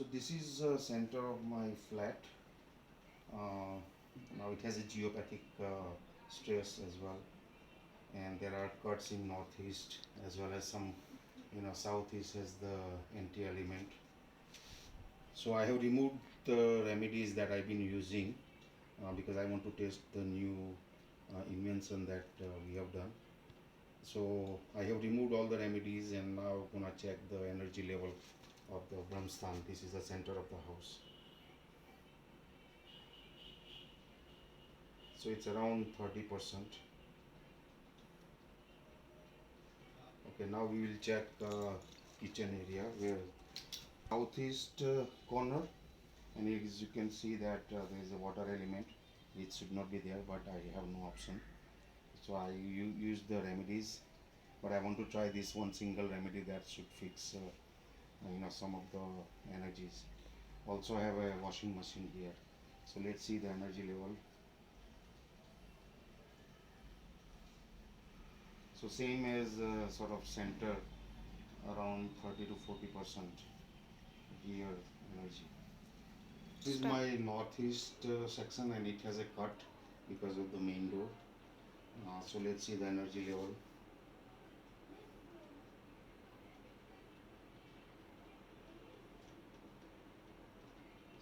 So this is center of my flat. Now it has a geopathic stress as well, and there are cuts in northeast as well as some, southeast has the anti-element. So I have removed the remedies that I've been using because I want to test the new invention that we have done. So I have removed all the remedies and now gonna check the energy level of the Brahmsthan. This is the center of the house. So it's around 30%. Okay, now we will check kitchen area where southeast corner, and as you can see that there is a water element. It should not be there, but I have no option. So I use the remedies, but I want to try this one single remedy that should fix some of the energies. Also I have a washing machine here. So let's see the energy level. So same as sort of center, around 30 to 40% here energy. This is my northeast section and it has a cut because of the main door. So let's see the energy level.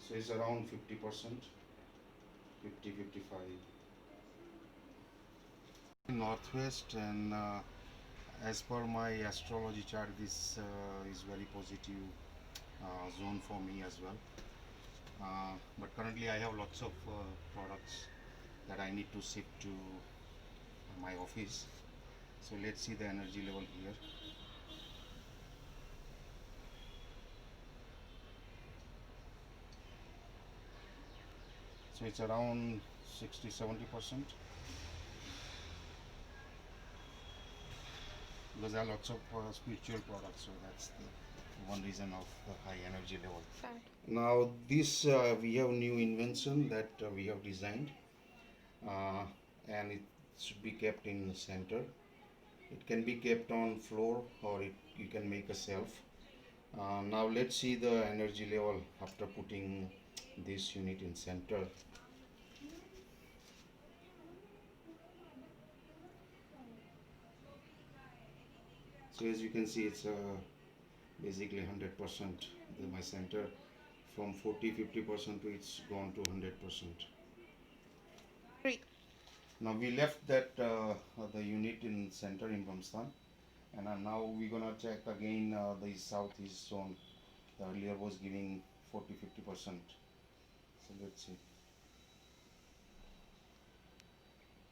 So it's around 50%, 50, 55. Northwest, and as per my astrology chart, this is very positive zone for me as well. But currently I have lots of products that I need to ship to my office. So let's see the energy level here. So it's around 60-70% because there are lots of spiritual products, so that's the one reason of the high energy level. Now this we have new invention that we have designed, and it should be kept in the center. It can be kept on floor or you can make a shelf. Now let's see the energy level after putting this unit in center. So as you can see, it's basically 100%. My center from 40-50% to it's gone to 100%. Great. Now we left that the unit in center in Brahmsthan, and now we're gonna check again the southeast zone. The earlier was giving 40-50%. So let's see.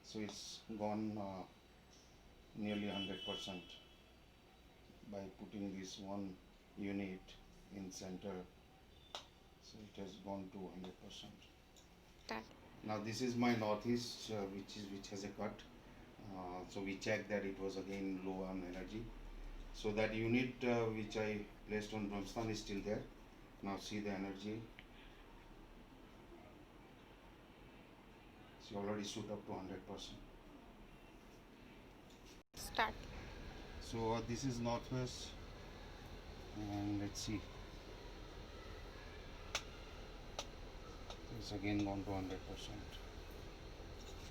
So it's gone nearly 100% by putting this one unit in center. So it has gone to 100%. That. Now this is my northeast, which has a cut. So we checked that it was again low on energy. So that unit which I placed on Brahmsthan is still there. Now see the energy. It's already shoot up to 100%. Start. So this is northwest, and let's see. It's again gone to 100%.